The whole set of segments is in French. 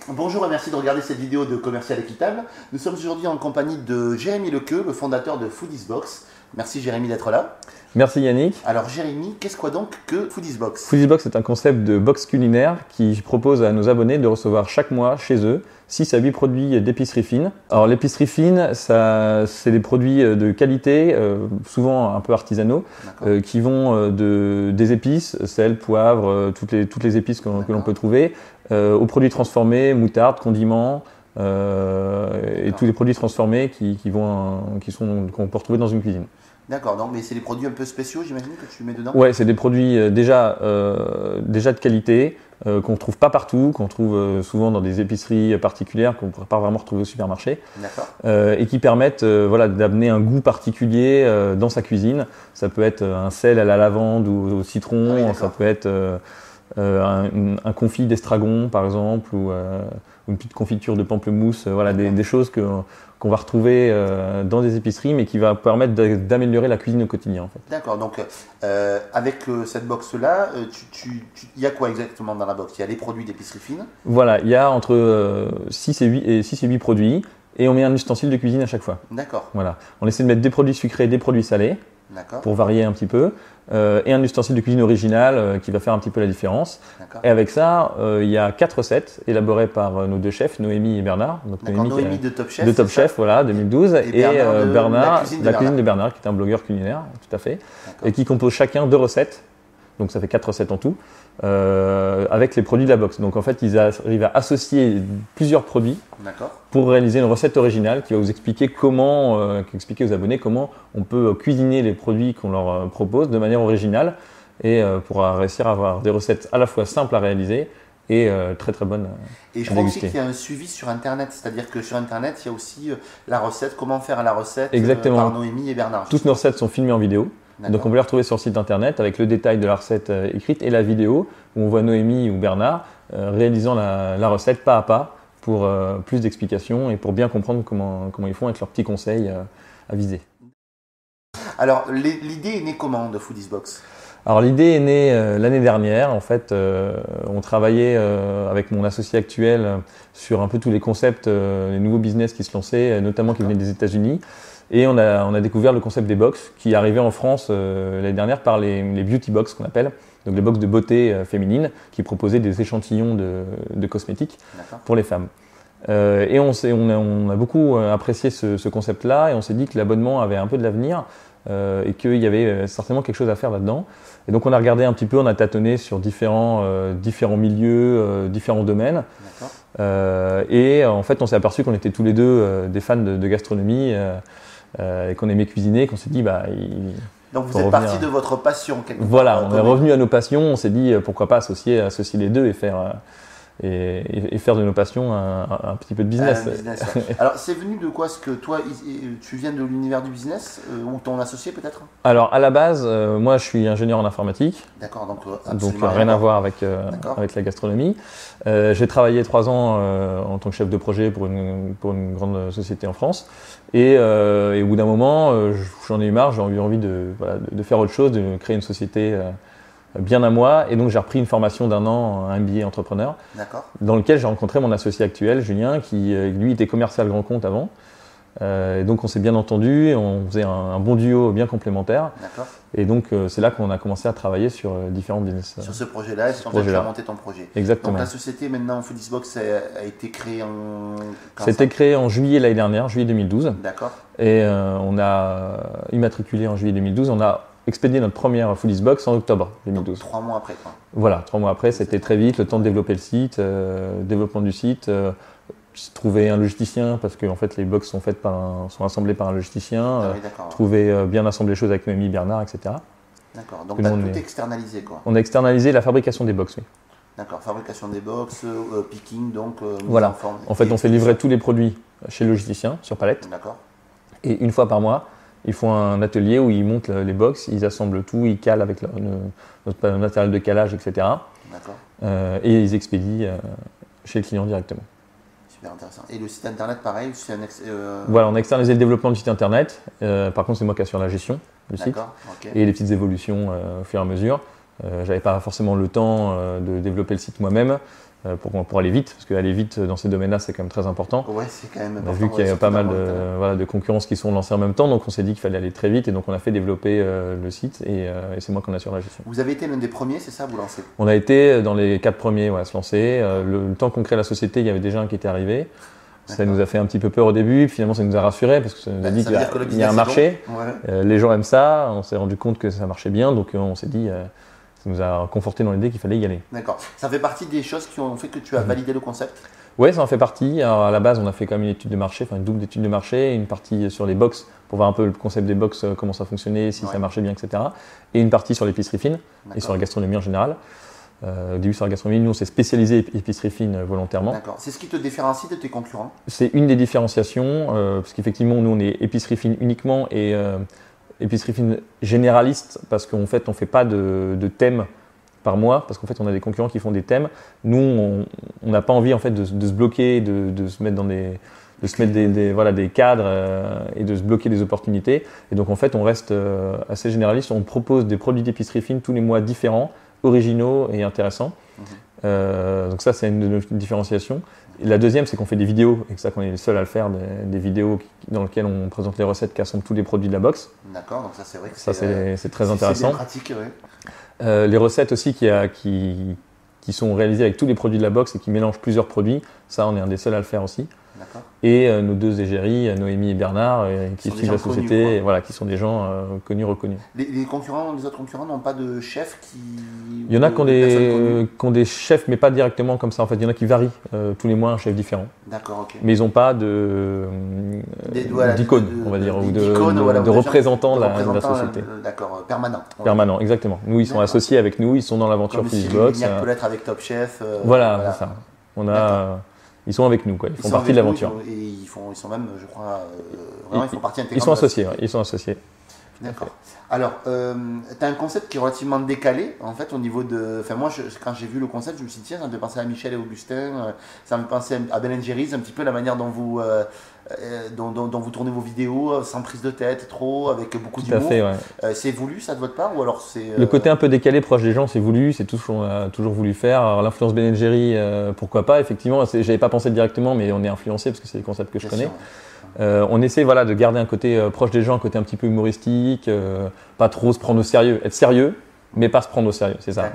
Bonjour et merci de regarder cette vidéo de Commercial Équitable. Nous sommes aujourd'hui en compagnie de Jérémy Lequeux, le fondateur de Foodizbox. Merci Jérémy d'être là. Merci Yannick. Alors Jérémy, qu'est-ce quoi donc que Foodizbox? Foodizbox est un concept de box culinaire qui propose à nos abonnés de recevoir chaque mois chez eux 6 à 8 produits d'épicerie fine. Alors l'épicerie fine, c'est des produits de qualité, souvent un peu artisanaux, qui vont des épices, sel, poivre, toutes les épices que l'on peut trouver, aux produits transformés, moutarde, condiments, et tous les produits transformés qu'on peut retrouver dans une cuisine. D'accord, donc mais c'est des produits un peu spéciaux, j'imagine, que tu mets dedans? Ouais, c'est des produits déjà de qualité, qu'on ne trouve pas partout, qu'on trouve souvent dans des épiceries particulières, qu'on ne pourrait pas vraiment retrouver au supermarché. D'accord. Et qui permettent d'amener un goût particulier dans sa cuisine. Ça peut être un sel à la lavande ou au citron, ça peut être un confit d'estragon par exemple, ou une petite confiture de pamplemousse, des choses qu'on va retrouver dans des épiceries, mais qui va permettre d'améliorer la cuisine au quotidien. En fait. D'accord, donc avec cette box-là, il y a quoi exactement dans la box? Il y a les produits d'épicerie fine? Voilà, il y a entre 6 et 8 produits, et on met un ustensile de cuisine à chaque fois. D'accord. Voilà. On essaie de mettre des produits sucrés, des produits salés, pour varier un petit peu, et un ustensile de cuisine original qui va faire un petit peu la différence. Et avec ça, il y a 4 recettes élaborées par nos deux chefs, Noémie et Bernard. Donc Noémie de Top Chef. De Top Chef, voilà, 2012. Et Bernard, la cuisine de Bernard, qui est un blogueur culinaire, tout à fait, et qui compose chacun 2 recettes. Donc ça fait 4 recettes en tout, avec les produits de la box. Donc en fait, ils arrivent à associer plusieurs produits pour réaliser une recette originale qui va vous expliquer expliquer aux abonnés comment on peut cuisiner les produits qu'on leur propose de manière originale, et pour réussir à avoir des recettes à la fois simples à réaliser et très très bonnes. Et je crois aussi qu'il y a un suivi sur Internet, c'est-à-dire que sur Internet, il y a aussi la recette, comment faire la recette par Noémie et Bernard. Toutes nos recettes sont filmées en vidéo. Donc on peut les retrouver sur le site internet avec le détail de la recette écrite et la vidéo où on voit Noémie ou Bernard réalisant la recette pas à pas pour plus d'explications et pour bien comprendre comment ils font avec leurs petits conseils à viser. Alors l'idée est née comment de Foodizbox? Alors l'idée est née l'année dernière. En fait, on travaillait avec mon associé actuel sur un peu tous les concepts, les nouveaux business qui se lançaient, notamment qui venaient des États-Unis. Et on a découvert le concept des box qui est arrivé en France l'année dernière par les beauty box qu'on appelle, donc les box de beauté féminine qui proposaient des échantillons de cosmétiques pour les femmes. Et on a beaucoup apprécié ce concept-là, et on s'est dit que l'abonnement avait un peu de l'avenir et qu'il y avait certainement quelque chose à faire là-dedans. Et donc on a regardé un petit peu, on a tâtonné sur différents milieux, différents domaines. Et en fait on s'est aperçu qu'on était tous les deux des fans de gastronomie. Et qu'on aimait cuisiner, qu'on s'est dit donc vous êtes parti de votre passion quelque part. Voilà, on est revenu à nos passions, on s'est dit pourquoi pas associer les deux et faire de nos passions un petit peu de business. Alors c'est venu de quoi? Est-ce que toi tu viens de l'univers du business ou ton associé peut-être? Alors à la base, moi je suis ingénieur en informatique. D'accord, donc rien à voir avec la gastronomie. J'ai travaillé 3 ans en tant que chef de projet pour une grande société en France. Et au bout d'un moment, j'en ai eu marre, j'ai eu envie de faire autre chose, de créer une société bien à moi. Et donc j'ai repris une formation d'1 an, un MBA entrepreneur, dans lequel j'ai rencontré mon associé actuel, Julien, qui lui était commercial grand compte avant. Et donc on s'est bien entendu, et on faisait un bon duo bien complémentaire. Et donc c'est là qu'on a commencé à travailler sur différents business. Sur ce projet-là, c'est quand tu as monté ton projet. Exactement. Donc la société maintenant, Foodizbox, a été créée en... C'était créé en juillet l'année dernière, juillet 2012. D'accord. Et on a immatriculé en juillet 2012. On a expédié notre première Foodizbox en octobre 2012. Donc, 3 mois après quoi. Voilà, 3 mois après, c'était très vite, le temps de développer le site, développement du site. Trouver un logisticien parce que en fait les box sont assemblées par un logisticien, trouver bien assembler les choses avec Noémie, Bernard, etc. D'accord, donc tu as tout externalisé quoi. On a externalisé la fabrication des box, oui. D'accord, fabrication des box, picking donc. Voilà, en fait on fait livrer tous les produits chez le logisticien sur palette. D'accord. Et une fois par mois, ils font un atelier où ils montent les box, ils assemblent tout, ils calent avec notre matériel de calage, etc. D'accord. Et ils expédient chez le client directement. Super intéressant. Et le site internet, pareil, Voilà, on a externalisé le développement du site internet. Par contre, c'est moi qui assure la gestion du site et les petites évolutions au fur et à mesure. J'avais pas forcément le temps de développer le site moi-même. pour aller vite, parce qu'aller vite dans ces domaines-là, c'est quand même très important. Ouais, c'est quand même important. On a vu qu'il y a pas mal de concurrences qui sont lancées en même temps, donc on s'est dit qu'il fallait aller très vite, et donc on a fait développer le site, et c'est moi qu'on assure la gestion. Vous avez été l'un des premiers, c'est ça, à vous lancer? On a été dans les 4 premiers à se lancer. Le temps qu'on crée la société, il y avait déjà un qui était arrivé. Ça nous a fait un petit peu peur au début, puis finalement ça nous a rassurés parce que ça nous a dit qu'il y a un marché, les gens aiment ça, on s'est rendu compte que ça marchait bien, donc on s'est dit, ça nous a conforté dans l'idée qu'il fallait y aller. D'accord. Ça fait partie des choses qui ont fait que tu as validé le concept? Oui, ça en fait partie. Alors à la base, on a fait quand même une étude de marché, enfin une double étude de marché, une partie sur les box pour voir un peu le concept des box, comment ça fonctionnait, si ça marchait bien, etc. Et une partie sur l'épicerie fine et sur la gastronomie en général. Au début sur la gastronomie, nous on s'est spécialisé épicerie fine volontairement. D'accord. C'est ce qui te différencie de tes concurrents? C'est une des différenciations, parce qu'effectivement nous on est épicerie fine uniquement et épicerie fine généraliste parce qu'en fait on ne fait pas de thème par mois, parce qu'en fait on a des concurrents qui font des thèmes. Nous on n'a pas envie en fait de se bloquer, de se mettre dans des cadres et de se bloquer des opportunités. Et donc en fait on reste assez généraliste, on propose des produits d'épicerie fine tous les mois différents, originaux et intéressants. Donc ça c'est une de nos différenciations. Et la deuxième c'est qu'on fait des vidéos, et c'est ça qu'on est les seuls à le faire, des vidéos dans lesquelles on présente les recettes qui assemblent tous les produits de la box. D'accord, donc ça c'est vrai que c'est très intéressant. C'est pratique, ouais. Les recettes aussi qui sont réalisées avec tous les produits de la box et qui mélangent plusieurs produits, ça on est un des seuls à le faire aussi. D'accord. Et nos 2 égéries, Noémie et Bernard, qui suivent la société, voilà, qui sont des gens connus, reconnus. Les autres concurrents n'ont pas de chefs qui... Il y en a qui ont des chefs, mais pas directement comme ça. En fait, il y en a qui varient tous les mois un chef différent. D'accord, ok. Mais ils n'ont pas d'icône, on va dire, ou de représentant de la société. D'accord, permanent. Permanent, exactement. Nous, ils sont associés avec nous, ils sont dans l'aventure Foodizbox. Comme peut l'être avec Top Chef. Voilà, c'est ça. Ils sont avec nous, quoi. Ils font partie de l'aventure. Et ils sont même, je crois, vraiment, ils font partie intégrante. Ils sont associés, ils sont associés. D'accord. Alors, tu as un concept qui est relativement décalé, en fait, au niveau de... Enfin, moi, quand j'ai vu le concept, je me suis dit, tiens, ça me fait penser à Michel et Augustin, ça me fait penser à Ben & Jerry's, un petit peu la manière dont vous tournez vos vidéos, sans prise de tête, trop, avec beaucoup d'humour. Tout à fait, ouais. C'est voulu, ça, de votre part, ou alors c'est... Le côté un peu décalé, proche des gens, c'est voulu, c'est tout ce qu'on a toujours voulu faire. Alors, l'influence Ben & Jerry, pourquoi pas, effectivement, j'avais pas pensé directement, mais on est influencé, parce que c'est des concepts que je connais. On essaie de garder un côté proche des gens, un côté un petit peu humoristique, pas trop se prendre au sérieux, être sérieux, mais pas se prendre au sérieux, c'est ça.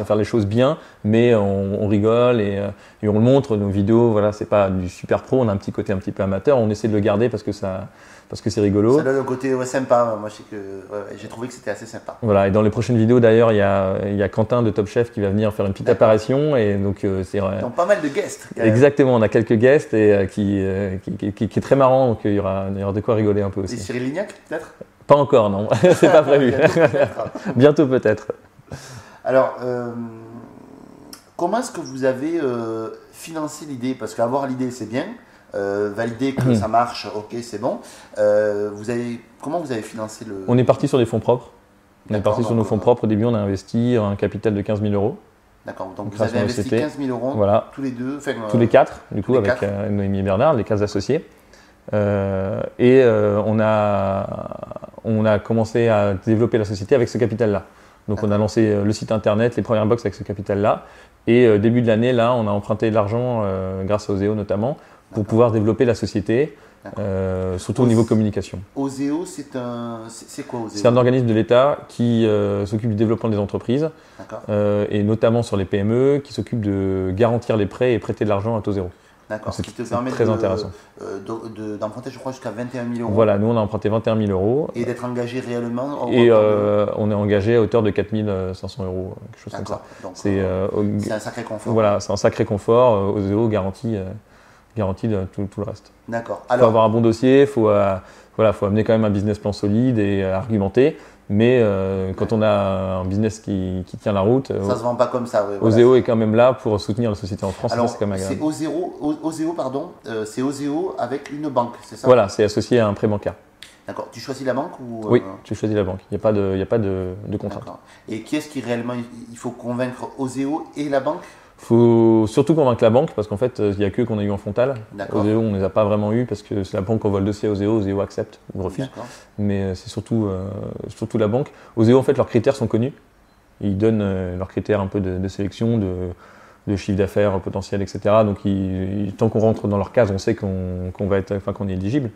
Faire les choses bien, mais on rigole et on le montre, nos vidéos, voilà, c'est pas du super pro, on a un petit côté un petit peu amateur, on essaie de le garder parce que c'est rigolo. Ça donne un côté sympa, moi je sais que j'ai trouvé que c'était assez sympa. Voilà, et dans les prochaines vidéos d'ailleurs, il y a Quentin de Top Chef qui va venir faire une petite apparition, et donc c'est donc pas mal de guests. Exactement, on a quelques guests et qui est très marrant, donc il y aura de quoi rigoler un peu aussi. Et Cyril Lignac peut-être? Pas encore, non, c'est pas prévu. Bientôt peut-être. Alors, comment est-ce que vous avez financé l'idée? Parce qu'avoir l'idée c'est bien, valider que ça marche, ok, c'est bon. Comment vous avez financé le... On est parti sur des fonds propres. On est parti sur nos fonds propres. Au début, on a investi un capital de 15 000 €. D'accord, donc vous avez investi 15 000 €, voilà. tous les deux, tous les 4, du coup, avec Noémie et Bernard, les 4 associés. On a commencé à développer la société avec ce capital-là. Donc on a lancé le site internet, les premières box avec ce capital-là. Et début de l'année, là, on a emprunté de l'argent, grâce à Oseo notamment, pour pouvoir développer la société, surtout au niveau communication. Oseo, c'est quoi Oseo? C'est un organisme de l'État qui s'occupe du développement des entreprises, et notamment sur les PME, qui s'occupe de garantir les prêts et prêter de l'argent à taux zéro. D'accord, ce qui te permet d'emprunter, je crois, jusqu'à 21 000 €. Voilà, nous on a emprunté 21 000 €. Et d'être engagé réellement Et on est engagé à hauteur de 4 500 €, quelque chose comme ça. C'est un sacré confort. Voilà, c'est un sacré confort. Oseo garantit de tout le reste. D'accord. Il faut avoir un bon dossier, il faut amener quand même un business plan solide et argumenté. Mais quand on a un business qui tient la route, ça se vend pas comme ça. Ouais, Oseo est quand même là pour soutenir la société en France. Alors, c'est quand même agréable. C'est Oseo avec une banque, c'est ça? Voilà, c'est associé à un prêt bancaire. D'accord. Tu choisis la banque ou Oui, tu choisis la banque. Il n'y a pas de contrainte. Et qui est-ce qui réellement il faut convaincre Oseo et la banque? Il faut surtout convaincre la banque parce qu'en fait, il n'y a que qu'on a eu en frontal. Oseo, on ne les a pas vraiment eu parce que c'est la banque qui envoie le dossier à Oseo, Oseo accepte ou refuse. Mais c'est surtout la banque. Oseo, en fait, leurs critères sont connus. Ils donnent leurs critères un peu de sélection, de chiffre d'affaires potentiel, etc. Donc tant qu'on rentre dans leur case, on sait qu'on est éligible.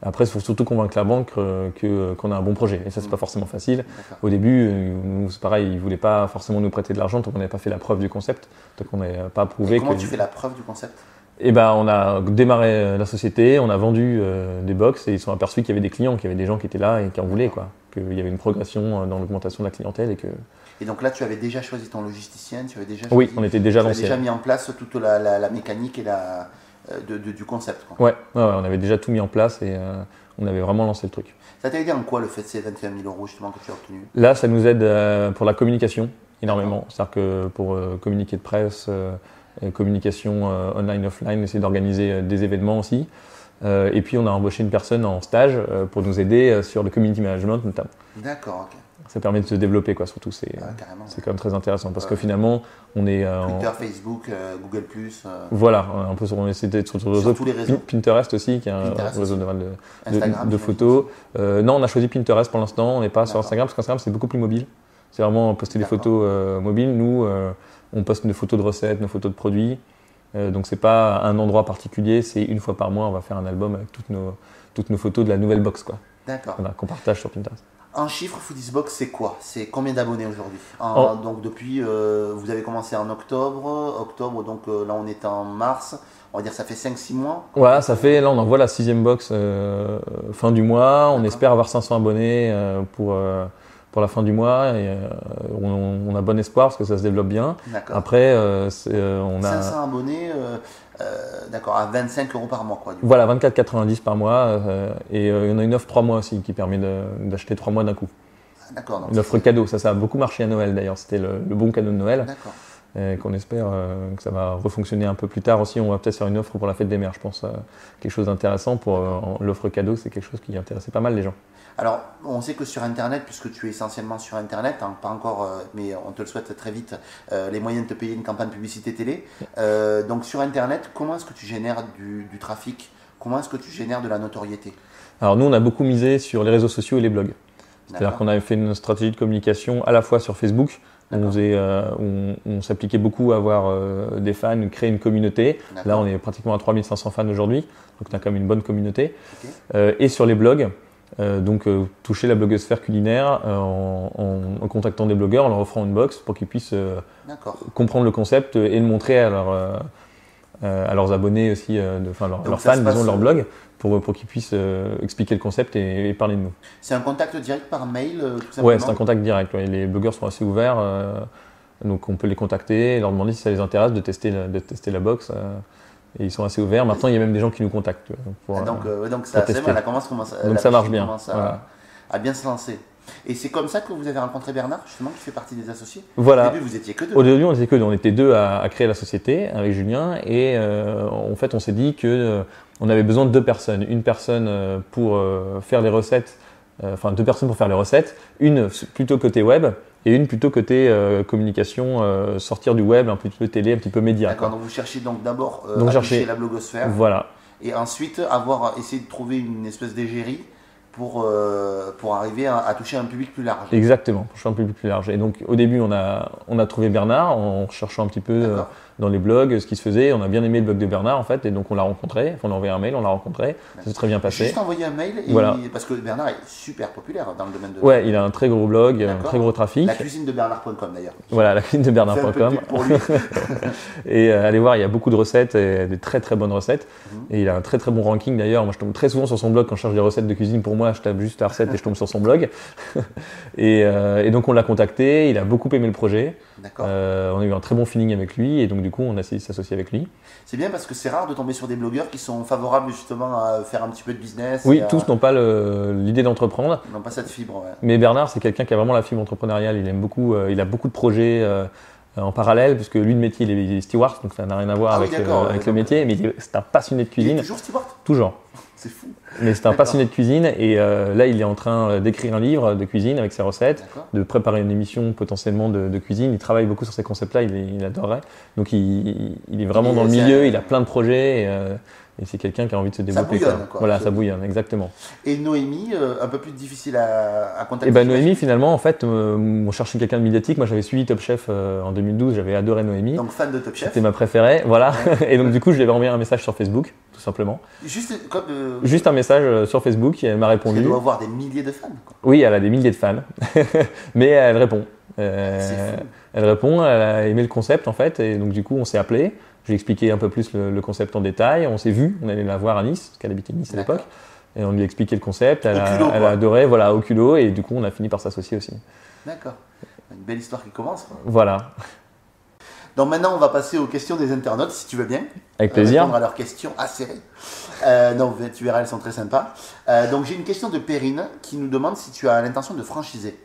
Après, il faut surtout convaincre la banque qu'on a un bon projet. Et ça, c'est pas forcément facile. D'accord. Au début, nous, c'est pareil, ils ne voulaient pas forcément nous prêter de l'argent tant qu'on n'avait pas fait la preuve du concept, tant qu'on n'avait pas prouvé. Et comment tu fais la preuve du concept? Eh ben, on a démarré la société, on a vendu des box et ils sont aperçus qu'il y avait des clients, qu'il y avait des gens qui étaient là et qui en voulaient, quoi. Qu'il y avait une progression dans l'augmentation de la clientèle. Et donc là, tu avais déjà choisi ton logisticien, tu avais déjà Oui, on était déjà lancé. Tu avais déjà mis en place toute la mécanique et du concept, quoi. Ouais, on avait déjà tout mis en place et on avait vraiment lancé le truc. Ça t'a aidé en quoi le fait de ces 21 000 € justement que tu as obtenu? Là, ça nous aide pour la communication énormément. C'est-à-dire que pour communiquer de presse, communication online, offline, essayer d'organiser des événements aussi. Et puis on a embauché une personne en stage pour nous aider sur le community management notamment. D'accord, ok. Ça permet de se développer, quoi, surtout. C'est quand même très intéressant parce que finalement, on est. Twitter, Facebook, Google. Voilà, un peu on essaie d'être sur tous les réseaux. Pinterest aussi, qui est un réseau de photos. Non, on a choisi Pinterest pour l'instant, on n'est pas sur Instagram parce qu'Instagram c'est beaucoup plus mobile. C'est vraiment poster des photos mobiles. Nous, on poste nos photos de recettes, nos photos de produits. Donc c'est pas un endroit particulier, c'est une fois par mois, on va faire un album avec toutes nos photos de la nouvelle box, quoi. D'accord. Qu'on partage sur Pinterest. En chiffres, Foodiesbox, c'est quoi? C'est combien d'abonnés aujourd'hui? Donc depuis, vous avez commencé en octobre, donc là on est en mars, on va dire ça fait 5-6 mois. Ouais, là on envoie la 6e box fin du mois, on espère avoir 500 abonnés pour la fin du mois et on a bon espoir parce que ça se développe bien. Après, on a 500 abonnés, d'accord, à 25 € par mois, quoi. Voilà, 24,90 par mois et on a une offre 3 mois aussi qui permet d'acheter 3 mois d'un coup. D'accord. Une offre cadeau, ça a beaucoup marché à Noël d'ailleurs, c'était le bon cadeau de Noël. D'accord. Qu'on espère que ça va refonctionner un peu plus tard aussi. On va peut-être faire une offre pour la fête des mères, je pense. Quelque chose d'intéressant pour l'offre cadeau, c'est quelque chose qui intéressait pas mal les gens. Alors, on sait que sur Internet, puisque tu es essentiellement sur Internet, hein, pas encore, mais on te le souhaite très vite, les moyens de te payer une campagne publicité télé. Donc sur Internet, comment est-ce que tu génères du trafic? Comment est-ce que tu génères de la notoriété? Alors nous, on a beaucoup misé sur les réseaux sociaux et les blogs. C'est-à-dire qu'on avait fait une stratégie de communication à la fois sur Facebook, on s'appliquait beaucoup à avoir des fans, créer une communauté. Là, on est pratiquement à 3500 fans aujourd'hui, donc on a quand même une bonne communauté. Et sur les blogs, toucher la blogosphère culinaire en contactant des blogueurs, en leur offrant une box pour qu'ils puissent comprendre le concept et le montrer à leurs abonnés aussi, leurs fans, disons, de leur blog, pour qu'ils puissent expliquer le concept et parler de nous. C'est un contact direct par mail, tout simplement? Ouais, c'est un contact direct. Ouais. Les blogueurs sont assez ouverts, donc on peut les contacter et leur demander si ça les intéresse de tester la box. Et ils sont assez ouverts. Maintenant, il y a même des gens qui nous contactent. Donc ça marche bien. À bien se lancer. Et c'est comme ça que vous avez rencontré Bernard, justement, qui fait partie des associés? Voilà. Au début, vous étiez que deux. Au début, on était que deux. On était deux à créer la société avec Julien. Et en fait, on s'est dit qu'on avait besoin de 2 personnes. Une personne pour faire les recettes, 2 personnes pour faire les recettes. Une plutôt côté web et une plutôt côté communication, sortir du web, un petit peu télé, un petit peu média. D'accord, donc vous cherchez donc d'abord à toucher la blogosphère. Voilà. Et ensuite, essayé de trouver une espèce d'égérie pour arriver à toucher un public plus large. Exactement, pour toucher un public plus large. Et donc au début, on a trouvé Bernard en cherchant un petit peu dans les blogs ce qui se faisait. On a bien aimé le blog de Bernard en fait, et donc on l'a rencontré. On a envoyé un mail, on l'a rencontré. Ça s'est très bien passé. Juste envoyé un mail, parce que Bernard est super populaire dans le domaine de. Ouais, il a un très gros blog, un très gros trafic. La cuisine de Bernard.com d'ailleurs. Voilà, la cuisine de Bernard.com. Pour lui. Et allez voir, il y a beaucoup de recettes, et des très très bonnes recettes. Et il a un très très bon ranking d'ailleurs. Moi, je tombe très souvent sur son blog quand je cherche des recettes de cuisine. Pour moi, je tape juste la recette et je tombe sur son blog. Et donc on l'a contacté. Il a beaucoup aimé le projet. D'accord. On a eu un très bon feeling avec lui et donc du coup on a essayé de s'associer avec lui. C'est bien parce que c'est rare de tomber sur des blogueurs qui sont favorables justement à faire un petit peu de business. Oui, tous n'ont pas l'idée d'entreprendre. Ils n'ont pas cette fibre. Ouais. Mais Bernard, c'est quelqu'un qui a vraiment la fibre entrepreneuriale. Il aime beaucoup, il a beaucoup de projets en parallèle, puisque lui de métier il est steward, donc ça n'a rien à voir avec le métier. Mais c'est un passionné de cuisine. Il est toujours steward ? Toujours. C'est fou. Mais c'est un passionné de cuisine et là il est en train d'écrire un livre de cuisine avec ses recettes, de préparer une émission potentiellement de cuisine. Il travaille beaucoup sur ces concepts-là, il adorerait. Donc il est vraiment dans le milieu, il a plein de projets et c'est quelqu'un qui a envie de se développer. Ça bouillonne, quoi. Voilà, ça bouillonne, exactement. Et Noémie, un peu plus difficile à contacter. Et ben Noémie, finalement, en fait, on cherchait quelqu'un de médiatique. Moi, j'avais suivi Top Chef en 2012, j'avais adoré Noémie. Donc fan de Top Chef. C'était ma préférée, voilà. Ouais. Et donc du coup, je lui avais envoyé un message sur Facebook, tout simplement. Juste un message sur Facebook, et elle m'a répondu. Elle doit avoir des milliers de fans, quoi. Oui, elle a des milliers de fans, mais elle répond. C'est fou. Elle répond, elle a aimé le concept en fait, et donc du coup, on s'est appelé. J'ai expliqué un peu plus le concept en détail. On s'est vu, on allait la voir à Nice, parce qu'elle habitait Nice à l'époque. Et on lui a expliqué le concept, elle a adoré, voilà, au culot, et du coup, on a fini par s'associer aussi. D'accord. Une belle histoire qui commence, quoi. Voilà. Donc maintenant, on va passer aux questions des internautes, si tu veux bien. Avec plaisir. Répondre à leurs questions acérées. Donc tu verras, elles sont très sympas. Donc j'ai une question de Perrine qui nous demande si tu as l'intention de franchiser.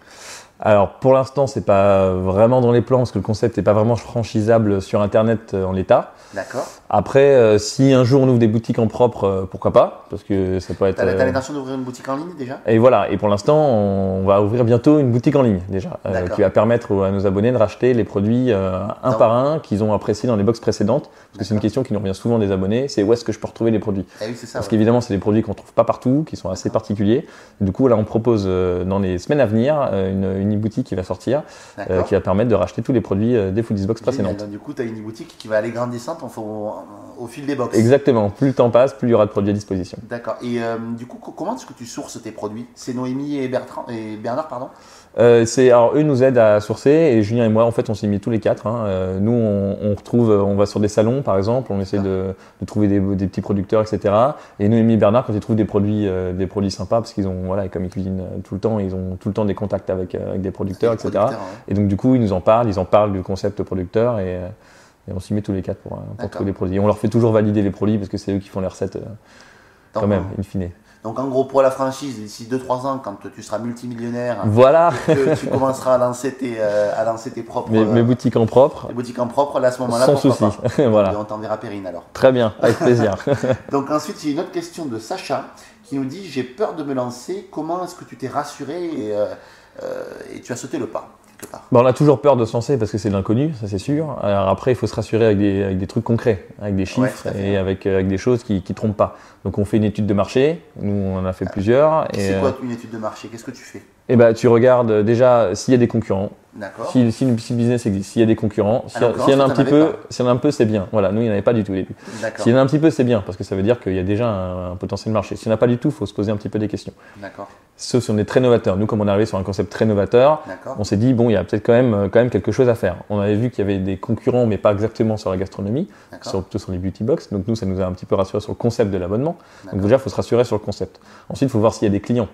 Alors pour l'instant, c'est pas vraiment dans les plans parce que le concept n'est pas vraiment franchisable sur Internet en l'état. D'accord. Après, si un jour on ouvre des boutiques en propre, pourquoi pas, parce que ça peut être. T'as l'intention d'ouvrir une boutique en ligne déjà ? Et voilà. Et pour l'instant, on va ouvrir bientôt une boutique en ligne déjà, qui va permettre à nos abonnés de racheter les produits un par un qu'ils ont appréciés dans les box précédentes. Parce que c'est une question qui nous revient souvent des abonnés, c'est où est-ce que je peux retrouver les produits ? Oui, c'est ça. Parce qu'évidemment, c'est des produits qu'on trouve pas partout, qui sont assez particuliers. Du coup, là, on propose dans les semaines à venir une e-boutique qui va sortir, qui va permettre de racheter tous les produits des Foodies Box précédentes. Donc, du coup, tu as une e-boutique qui va aller grandissante au fil des box. Exactement. Plus le temps passe, plus il y aura de produits à disposition. D'accord. Et du coup, comment est-ce que tu sources tes produits ? C'est Noémie et Bernard, pardon ? Alors eux nous aident à sourcer et Julien et moi en fait on s'est mis tous les quatre. Nous on va sur des salons par exemple, on essaie de trouver des petits producteurs etc. Et Noémie et Bernard quand ils trouvent des produits sympas parce qu'ils ont comme ils cuisinent tout le temps, ils ont tout le temps des contacts avec des producteurs etc. Ouais. Et donc du coup ils en parlent du concept producteur et on s'y met tous les quatre pour trouver des produits. On leur fait toujours valider les produits parce que c'est eux qui font les recettes quand même in fine. Donc en gros pour la franchise, d'ici 2-3 ans, quand tu seras multimillionnaire, voilà. que tu commenceras à lancer tes propres mes boutiques en propre. Les boutiques en propre, là à ce moment-là, sans souci. Voilà. Et on t'enverra Perrine alors. Très bien, avec plaisir. Donc ensuite j'ai une autre question de Sacha qui nous dit j'ai peur de me lancer. Comment est-ce que tu t'es rassuré et tu as sauté le pas ? On a toujours peur de se lancer parce que c'est de l'inconnu, ça c'est sûr. Alors après, il faut se rassurer avec des trucs concrets, avec des chiffres et avec des choses qui ne trompent pas. Donc on fait une étude de marché, nous on en a fait plusieurs. C'est quoi une étude de marché ? Qu'est-ce que tu fais ? Tu regardes déjà s'il y a des concurrents. D'accord. Si le business existe, s'il y a des concurrents, s'il y en a un peu, c'est bien. Voilà, nous il n'y en avait pas du tout au début. S'il y en a un petit peu, c'est bien parce que ça veut dire qu'il y a déjà un potentiel marché. S'il n'y en a pas du tout, il faut se poser un petit peu des questions. D'accord. Sauf si on est très novateur. Nous, comme on est arrivé sur un concept très novateur, on s'est dit bon, il y a peut-être quand même quelque chose à faire. On avait vu qu'il y avait des concurrents, mais pas exactement sur la gastronomie, plutôt sur les beauty box. Donc nous, ça nous a un petit peu rassuré sur le concept de l'abonnement. Donc déjà, il faut se rassurer sur le concept. Ensuite, il faut voir s'il y a des clients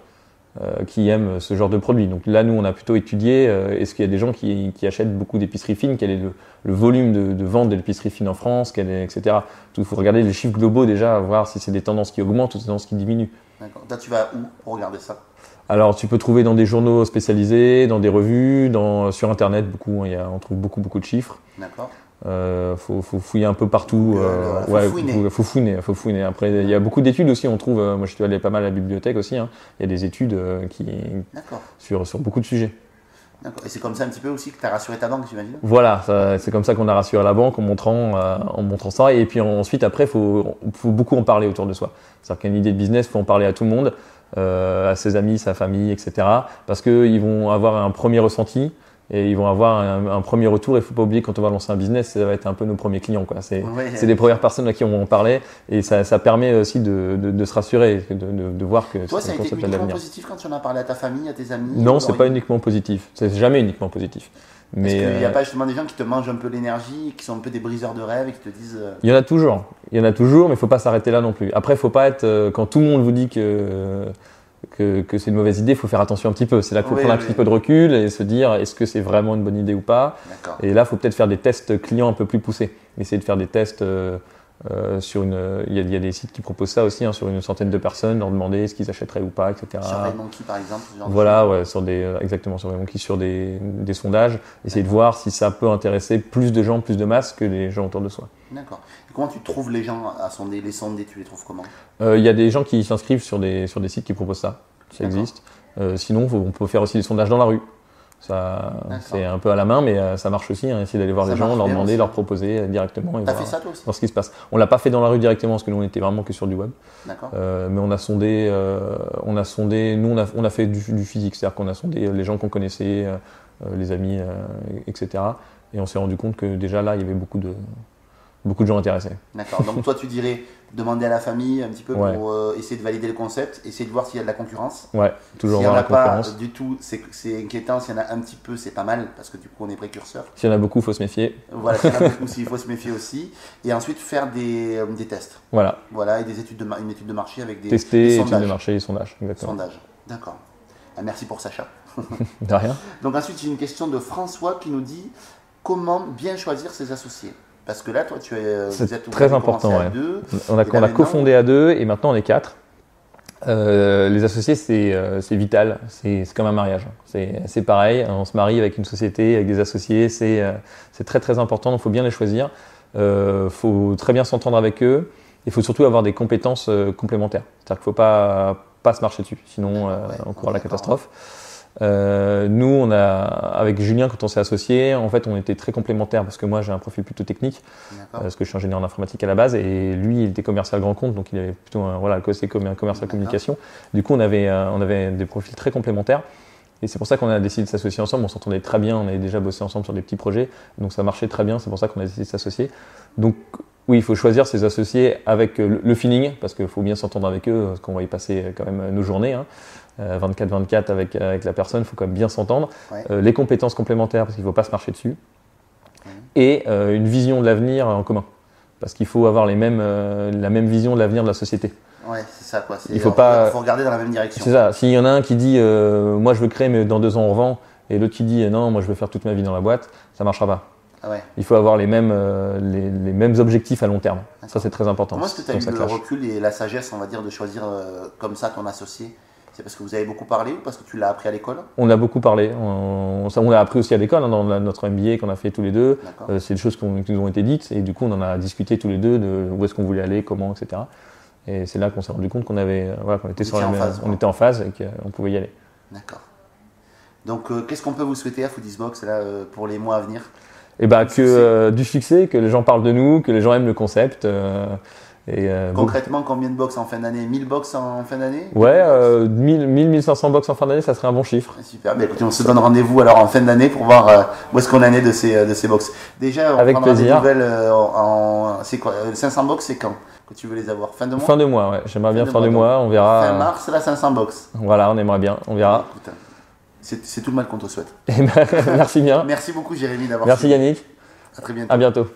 qui aiment ce genre de produit. Donc là, nous, on a plutôt étudié est-ce qu'il y a des gens qui achètent beaucoup d'épicerie fine, quel est le volume de vente de l'épicerie fine en France, etc. Il faut regarder les chiffres globaux déjà, voir si c'est des tendances qui augmentent ou des tendances qui diminuent. D'accord. Toi, tu vas où pour regarder ça ? Alors, tu peux trouver dans des journaux spécialisés, dans des revues, sur Internet, on trouve beaucoup de chiffres. D'accord. Faut fouiller un peu partout. Faut fouiner. Après, il y a beaucoup d'études aussi. On trouve. Moi, je suis allé pas mal à la bibliothèque aussi. Il y a des études sur beaucoup de sujets. D'accord. Et c'est comme ça un petit peu aussi que tu as rassuré ta banque, j'imagine ? Voilà, c'est comme ça qu'on a rassuré la banque en montrant ça. Et puis ensuite, après, faut beaucoup en parler autour de soi. C'est-à-dire qu'une idée de business, faut en parler à tout le monde, à ses amis, sa famille, etc. Parce qu'ils vont avoir un premier ressenti. Et ils vont avoir un premier retour. Il ne faut pas oublier quand on va lancer un business, ça va être un peu nos premiers clients. C'est les premières personnes à qui on va en parler. Et ça permet aussi de se rassurer, de voir que toi, ça a été uniquement positif quand tu en as parlé à ta famille, à tes amis ? Non, ce n'est pas uniquement positif. C'est jamais uniquement positif. Mais est-ce qu'il n'y a pas justement des gens qui te mangent un peu l'énergie, qui sont un peu des briseurs de rêve et qui te disent… Il y en a toujours, mais il ne faut pas s'arrêter là non plus. Après, il ne faut pas être… quand tout le monde vous dit que c'est une mauvaise idée, il faut faire attention un petit peu. C'est là qu'il faut prendre un petit peu de recul et se dire est-ce que c'est vraiment une bonne idée ou pas. Et là, il faut peut-être faire des tests clients un peu plus poussés. Essayer de faire des tests sur il y a des sites qui proposent ça aussi, sur une centaine de personnes, leur demander ce qu'ils achèteraient ou pas, etc. Sur Monkey par exemple. Voilà, exactement sur Monkey, sur des sondages. Essayer de voir si ça peut intéresser plus de gens, plus de masse que les gens autour de soi. D'accord. Et comment tu trouves les gens à sonder, les sonder, tu les trouves comment ? Il y a des gens qui s'inscrivent sur des sites qui proposent ça. Ça existe. Sinon, on peut faire aussi des sondages dans la rue. C'est un peu à la main, mais ça marche aussi. Hein, essayer d'aller voir les gens, leur demander, leur proposer directement. T'as fait ça toi aussi? Voir ce qui se passe. On l'a pas fait dans la rue directement parce que nous on était vraiment que sur du web. D'accord. Mais on a sondé, nous on a fait du physique, c'est-à-dire qu'on a sondé les gens qu'on connaissait, les amis, etc. Et on s'est rendu compte que déjà là il y avait beaucoup de gens intéressés. D'accord. Donc toi tu dirais demander à la famille un petit peu Ouais. pour essayer de valider le concept, essayer de voir s'il y a de la concurrence. Ouais, toujours S'il n'y voir en la a pas concurrence. du tout, c'est inquiétant. S'il y en a un petit peu, c'est pas mal parce que du coup on est précurseur. S'il y en a beaucoup, il faut se méfier. Voilà, s'il y en a beaucoup, il faut se méfier aussi. Et ensuite faire des tests. Voilà. Voilà, et des une étude de marché avec des Tester, études sondages. de marché et sondage. Exactement. Sondage. D'accord. Ah, merci pour Sacha. De rien. Donc ensuite j'ai une question de François qui nous dit comment bien choisir ses associés. Parce que là, toi, vous êtes très vous avez important. commencé à Ouais. deux. On a cofondé à 2 et maintenant on est 4. Les associés, c'est vital. C'est comme un mariage. C'est pareil. On se marie avec une société, avec des associés. C'est très très important. Donc il faut bien les choisir. Il faut très bien s'entendre avec eux. Il faut surtout avoir des compétences complémentaires. C'est-à-dire qu'il ne faut pas se marcher dessus. Sinon, on court à la catastrophe. Nous, avec Julien, quand on s'est associés, en fait, on était très complémentaires parce que moi, j'ai un profil plutôt technique, parce que je suis ingénieur en informatique à la base, et lui, il était commercial grand compte, donc il avait plutôt un côté commercial communication. Du coup, on avait des profils très complémentaires, et c'est pour ça qu'on a décidé de s'associer ensemble. On s'entendait très bien, on avait déjà bossé ensemble sur des petits projets, donc ça marchait très bien. C'est pour ça qu'on a décidé de s'associer. Donc oui, il faut choisir ses associés avec le feeling, parce qu'il faut bien s'entendre avec eux, parce qu'on va y passer quand même nos journées. Hein. 24-24 avec la personne, il faut quand même bien s'entendre. Ouais. Les compétences complémentaires, parce qu'il ne faut pas se marcher dessus. Et une vision de l'avenir en commun. Parce qu'il faut avoir la même vision de l'avenir de la société. Ouais, c'est ça quoi. Il faut regarder dans la même direction. C'est ça. S'il y en a un qui dit moi je veux créer mais dans 2 ans on revend, et l'autre qui dit non, moi je veux faire toute ma vie dans la boîte, ça ne marchera pas. Ah ouais. Il faut avoir les mêmes objectifs à long terme. Ça c'est très important. Comment est-ce que tu as eu le recul et la sagesse, on va dire, de choisir comme ça ton associé? C'est parce que vous avez beaucoup parlé ou parce que tu l'as appris à l'école? On a beaucoup parlé. On l'a appris aussi à l'école, hein, dans notre MBA qu'on a fait tous les deux. C'est des choses qui nous ont été dites et du coup on en a discuté tous les deux de où est-ce qu'on voulait aller, comment, etc. Et c'est là qu'on s'est rendu compte qu'on était en phase et qu'on pouvait y aller. D'accord. Donc qu'est-ce qu'on peut vous souhaiter à Foodiesbox là, pour les mois à venir? Du succès, que les gens parlent de nous, que les gens aiment le concept. Concrètement, combien de box en fin d'année? 1000 box en fin d'année? Ouais, 1500 box en fin d'année, ça serait un bon chiffre. Super, bah, écoutez, on se donne rendez-vous alors en fin d'année pour voir où est-ce qu'on en est de ces box. Déjà, on avec prendra plaisir. des nouvelles c'est quoi? 500 box, c'est quand que tu veux les avoir? Fin de mois? Fin de mois, ouais. J'aimerais bien fin de mois, on verra. Fin mars, là, 500 box. Voilà, on aimerait bien, on verra. Écoute, c'est tout le mal qu'on te souhaite. Merci bien. Merci beaucoup Jérémy d'avoir Merci Yannick. À très bientôt. À bientôt.